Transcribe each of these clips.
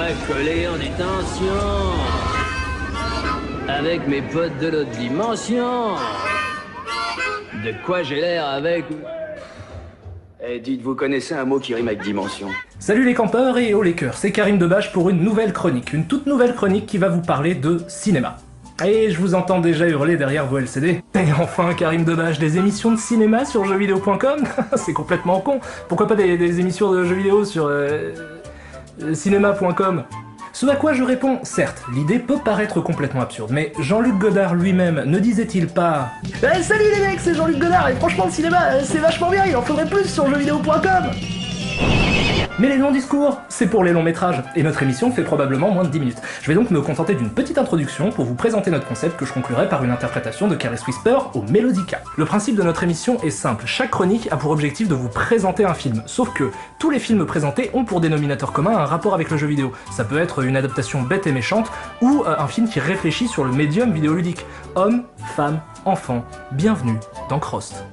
moi collé en détention. Avec mes potes de l'autre dimension. De quoi j'ai l'air avec... Eh, dites, vous connaissez un mot qui rime avec dimension? Salut les campeurs et oh les cœurs, c'est Karim Debache pour une nouvelle chronique, une toute nouvelle chronique qui va vous parler de cinéma. Et je vous entends déjà hurler derrière vos LCD. Et enfin, Karim Debache, des émissions de cinéma sur jeuxvideo.com? C'est complètement con. Pourquoi pas des émissions de jeux vidéo sur cinéma.com? Ce à quoi je réponds, certes, l'idée peut paraître complètement absurde, mais Jean-Luc Godard lui-même ne disait-il pas salut les mecs, c'est Jean-Luc Godard, et franchement le cinéma, c'est vachement bien, il en faudrait plus sur jeuxvideo.com. Mais les longs discours, c'est pour les longs métrages, et notre émission fait probablement moins de 10 minutes. Je vais donc me contenter d'une petite introduction pour vous présenter notre concept que je conclurai par une interprétation de Caress Whisper au Melodica. Le principe de notre émission est simple, chaque chronique a pour objectif de vous présenter un film, sauf que tous les films présentés ont pour dénominateur commun un rapport avec le jeu vidéo. Ça peut être une adaptation bête et méchante, ou un film qui réfléchit sur le médium vidéoludique. Hommes, femmes, enfants, bienvenue dans Crost.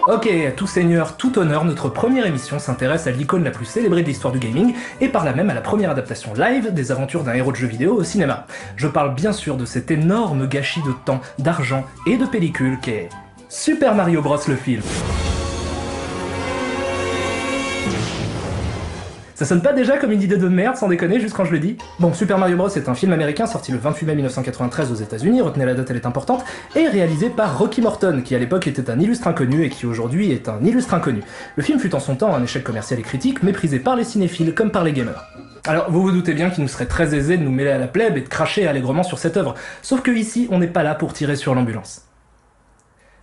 Ok, tout seigneur, tout honneur, notre première émission s'intéresse à l'icône la plus célébrée de l'histoire du gaming, et par là même à la première adaptation live des aventures d'un héros de jeu vidéo au cinéma. Je parle bien sûr de cet énorme gâchis de temps, d'argent et de pellicule qu'est Super Mario Bros le film. Ça sonne pas déjà comme une idée de merde, sans déconner, juste quand je le dis? Bon, Super Mario Bros est un film américain sorti le 28 mai 1993 aux États-Unis, retenez la date, elle est importante, et réalisé par Rocky Morton, qui à l'époque était un illustre inconnu et qui aujourd'hui est un illustre inconnu. Le film fut en son temps un échec commercial et critique, méprisé par les cinéphiles comme par les gamers. Alors, vous vous doutez bien qu'il nous serait très aisé de nous mêler à la plèbe et de cracher allègrement sur cette œuvre, sauf que ici, on n'est pas là pour tirer sur l'ambulance.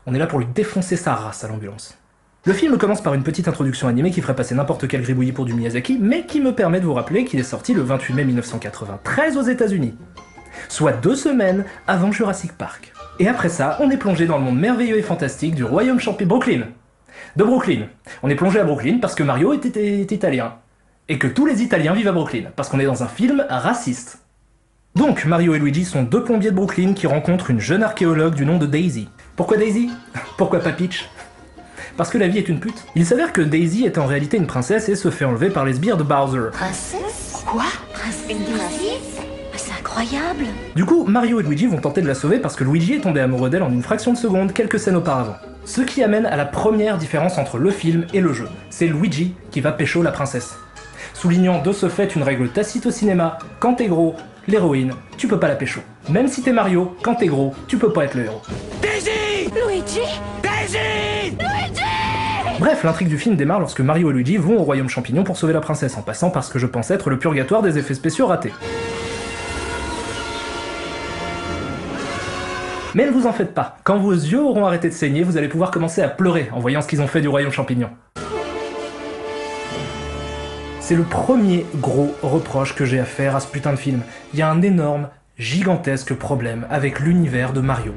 On est là pour lui défoncer sa race à l'ambulance. Le film commence par une petite introduction animée qui ferait passer n'importe quel gribouillis pour du Miyazaki, mais qui me permet de vous rappeler qu'il est sorti le 28 mai 1993 aux États-Unis, soit 2 semaines avant Jurassic Park. Et après ça, on est plongé dans le monde merveilleux et fantastique du royaume champi Brooklyn. De Brooklyn. On est plongé à Brooklyn parce que Mario est italien. Et que tous les Italiens vivent à Brooklyn, parce qu'on est dans un film raciste. Donc, Mario et Luigi sont 2 plombiers de Brooklyn qui rencontrent une jeune archéologue du nom de Daisy. Pourquoi Daisy? Pourquoi pas Peach? Parce que la vie est une pute. Il s'avère que Daisy est en réalité une princesse et se fait enlever par les sbires de Bowser. Princesse? Quoi? Une princesse? C'est incroyable! Du coup, Mario et Luigi vont tenter de la sauver parce que Luigi est tombé amoureux d'elle en une fraction de seconde, quelques scènes auparavant. Ce qui amène à la première différence entre le film et le jeu. C'est Luigi qui va pécho la princesse. Soulignant de ce fait une règle tacite au cinéma, quand t'es gros, l'héroïne, tu peux pas la pécho. Même si t'es Mario, quand t'es gros, tu peux pas être le héros. Daisy! Luigi? Daisy! Luigi! Bref, l'intrigue du film démarre lorsque Mario et Luigi vont au royaume champignon pour sauver la princesse, en passant par ce que je pense être le purgatoire des effets spéciaux ratés. Mais ne vous en faites pas, quand vos yeux auront arrêté de saigner, vous allez pouvoir commencer à pleurer en voyant ce qu'ils ont fait du royaume champignon. C'est le premier gros reproche que j'ai à faire à ce putain de film. Il y a un énorme, gigantesque problème avec l'univers de Mario.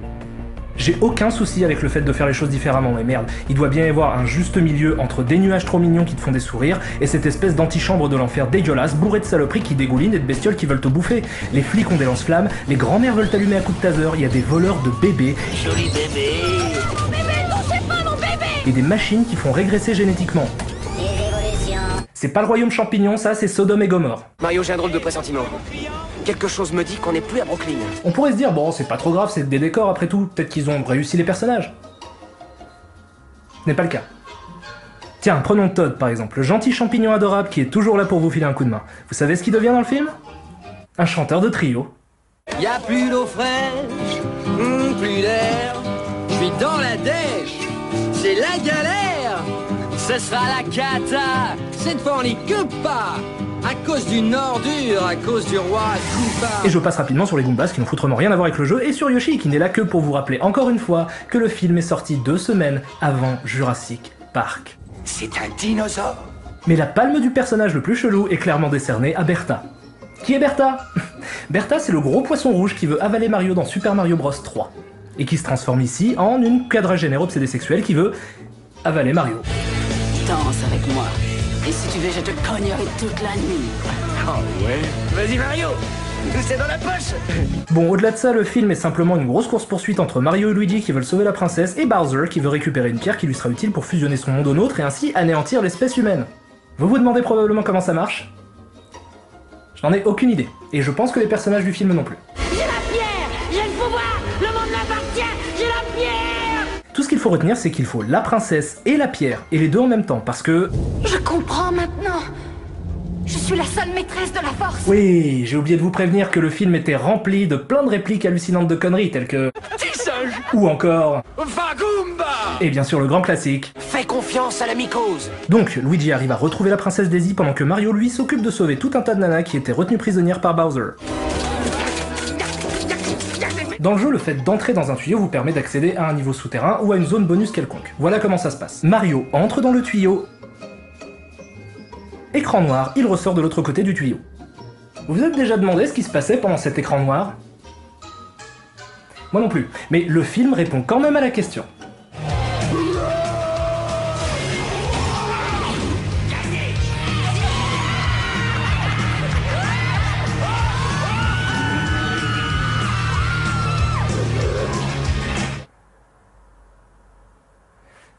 J'ai aucun souci avec le fait de faire les choses différemment, mais merde, il doit bien y avoir un juste milieu entre des nuages trop mignons qui te font des sourires et cette espèce d'antichambre de l'enfer dégueulasse, bourrée de saloperies qui dégoulinent et de bestioles qui veulent te bouffer. Les flics ont des lance-flammes, les grands-mères veulent t'allumer à coups de taser, il y a des voleurs de bébés. Joli bébé! Mon bébé, non, c'est pas mon bébé! Et des machines qui font régresser génétiquement. C'est pas le royaume champignon, ça, c'est Sodome et Gomorre. Mario, j'ai un drôle de pressentiment. Quelque chose me dit qu'on n'est plus à Brooklyn. On pourrait se dire, bon, c'est pas trop grave, c'est des décors après tout, peut-être qu'ils ont réussi les personnages. Ce n'est pas le cas. Tiens, prenons Todd par exemple, le gentil champignon adorable qui est toujours là pour vous filer un coup de main. Vous savez ce qu'il devient dans le film? Un chanteur de trio. Y'a plus d'eau fraîche, plus d'air. Je suis dans la dèche, c'est la galère. Ce sera la cata, cette fois on n'y coupe pas. À cause d'une ordure, à cause du roi Koopa. Et je passe rapidement sur les Goombas qui n'ont foutrement rien à voir avec le jeu, et sur Yoshi qui n'est là que pour vous rappeler encore une fois que le film est sorti 2 semaines avant Jurassic Park. C'est un dinosaure. Mais la palme du personnage le plus chelou est clairement décernée à Bertha. Qui est Bertha? Bertha, c'est le gros poisson rouge qui veut avaler Mario dans Super Mario Bros 3, et qui se transforme ici en une quadragénaire obsédée sexuelle qui veut avaler Mario. Danse avec moi. Et si tu veux, je te cognerai toute la nuit. Oh ouais. Vas-y Mario, C'est dans la poche. Bon, au-delà de ça, le film est simplement une grosse course-poursuite entre Mario et Luigi qui veulent sauver la princesse et Bowser qui veut récupérer une pierre qui lui sera utile pour fusionner son monde au nôtre et ainsi anéantir l'espèce humaine. Vous vous demandez probablement comment ça marche? Je n'en ai aucune idée, et je pense que les personnages du film non plus. J'ai la pierre! J'ai le pouvoir! Le monde m'appartient! J'ai la pierre! Tout ce qu'il faut retenir, c'est qu'il faut la princesse et la pierre, et les deux en même temps, parce que... Je comprends maintenant! Je suis la seule maîtresse de la force! Oui, j'ai oublié de vous prévenir que le film était rempli de plein de répliques hallucinantes de conneries, telles que... Petit singe. Ou encore... Vagumba. Et bien sûr le grand classique... Fais confiance à la mycose. Donc, Luigi arrive à retrouver la princesse Daisy pendant que Mario, lui, s'occupe de sauver tout un tas de nanas qui étaient retenues prisonnières par Bowser. Dans le jeu, le fait d'entrer dans un tuyau vous permet d'accéder à un niveau souterrain ou à une zone bonus quelconque. Voilà comment ça se passe. Mario entre dans le tuyau... Écran noir, il ressort de l'autre côté du tuyau. Vous vous êtes déjà demandé ce qui se passait pendant cet écran noir? Moi non plus, mais le film répond quand même à la question.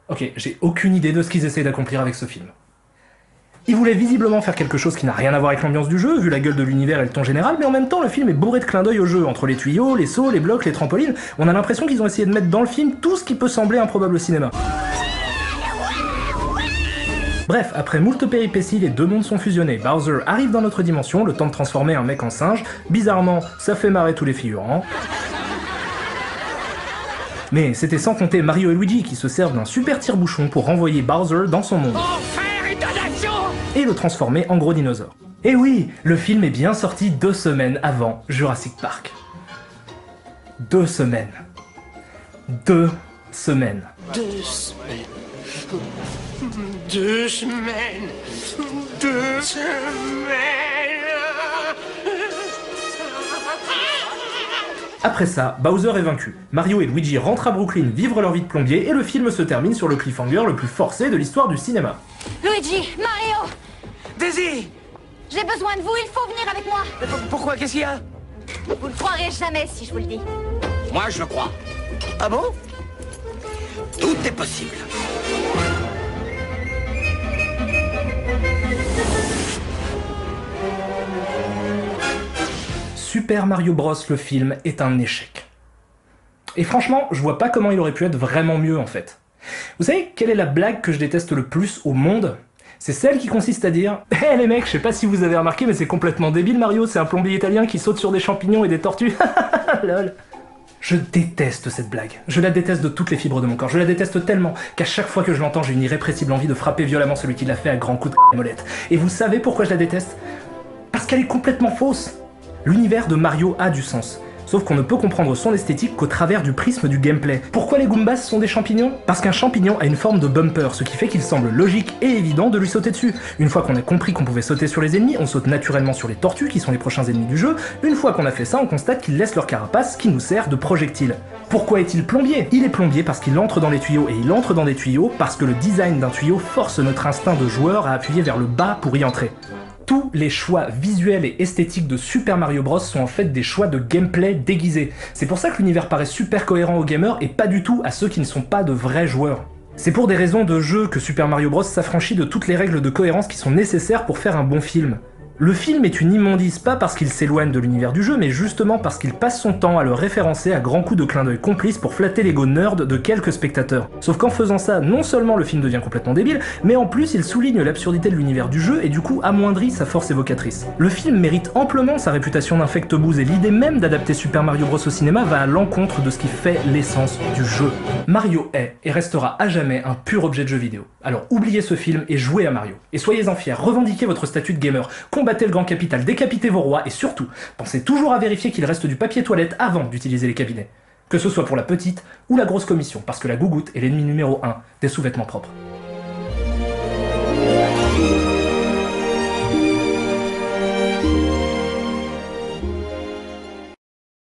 Ok, j'ai aucune idée de ce qu'ils essayent d'accomplir avec ce film. Ils voulaient visiblement faire quelque chose qui n'a rien à voir avec l'ambiance du jeu, vu la gueule de l'univers et le ton général, mais en même temps le film est bourré de clins d'œil au jeu, entre les tuyaux, les sauts, les blocs, les trampolines, on a l'impression qu'ils ont essayé de mettre dans le film tout ce qui peut sembler improbable au cinéma. Bref, après moult péripéties, les deux mondes sont fusionnés, Bowser arrive dans notre dimension, le temps de transformer un mec en singe, bizarrement, ça fait marrer tous les figurants. Mais c'était sans compter Mario et Luigi qui se servent d'un super tire-bouchon pour renvoyer Bowser dans son monde. Et le transformer en gros dinosaure. Et oui, le film est bien sorti 2 semaines avant Jurassic Park. 2 semaines. 2 semaines. 2 semaines. 2 semaines. 2 semaines. Après ça, Bowser est vaincu. Mario et Luigi rentrent à Brooklyn vivre leur vie de plombier et le film se termine sur le cliffhanger le plus forcé de l'histoire du cinéma. Luigi, Mario! Daisy. J'ai besoin de vous, il faut venir avec moi! Pourquoi? Qu'est-ce qu'il y a? Vous ne croirez jamais si je vous le dis. Moi, je le crois. Ah bon? Tout est possible. Super Mario Bros, le film, est un échec. Et franchement, je vois pas comment il aurait pu être vraiment mieux en fait. Vous savez quelle est la blague que je déteste le plus au monde? C'est celle qui consiste à dire « Hé les mecs, je sais pas si vous avez remarqué, mais c'est complètement débile Mario, c'est un plombier italien qui saute sur des champignons et des tortues. » Lol. Je déteste cette blague. Je la déteste de toutes les fibres de mon corps. Je la déteste tellement qu'à chaque fois que je l'entends, j'ai une irrépressible envie de frapper violemment celui qui l'a fait à grands coups de molette. Et vous savez pourquoi je la déteste? Parce qu'elle est complètement fausse. L'univers de Mario a du sens. Sauf qu'on ne peut comprendre son esthétique qu'au travers du prisme du gameplay. Pourquoi les Goombas sont des champignons? Parce qu'un champignon a une forme de bumper, ce qui fait qu'il semble logique et évident de lui sauter dessus. Une fois qu'on a compris qu'on pouvait sauter sur les ennemis, on saute naturellement sur les tortues qui sont les prochains ennemis du jeu. Une fois qu'on a fait ça, on constate qu'ils laissent leur carapace qui nous sert de projectile. Pourquoi est-il plombier? Il est plombier parce qu'il entre dans les tuyaux, et il entre dans des tuyaux parce que le design d'un tuyau force notre instinct de joueur à appuyer vers le bas pour y entrer. Tous les choix visuels et esthétiques de Super Mario Bros sont en fait des choix de gameplay déguisés. C'est pour ça que l'univers paraît super cohérent aux gamers et pas du tout à ceux qui ne sont pas de vrais joueurs. C'est pour des raisons de jeu que Super Mario Bros s'affranchit de toutes les règles de cohérence qui sont nécessaires pour faire un bon film. Le film est une immondice, pas parce qu'il s'éloigne de l'univers du jeu, mais justement parce qu'il passe son temps à le référencer à grands coups de clin d'œil complices pour flatter l'ego nerd de quelques spectateurs. Sauf qu'en faisant ça, non seulement le film devient complètement débile, mais en plus il souligne l'absurdité de l'univers du jeu et du coup amoindrit sa force évocatrice. Le film mérite amplement sa réputation d'infectebouze et l'idée même d'adapter Super Mario Bros au cinéma va à l'encontre de ce qui fait l'essence du jeu. Mario est et restera à jamais un pur objet de jeu vidéo. Alors oubliez ce film et jouez à Mario. Et soyez-en fiers, revendiquez votre statut de gamer, combattez le grand capital, décapitez vos rois et surtout, pensez toujours à vérifier qu'il reste du papier toilette avant d'utiliser les cabinets. Que ce soit pour la petite ou la grosse commission, parce que la gougoute est l'ennemi numéro 1 des sous-vêtements propres.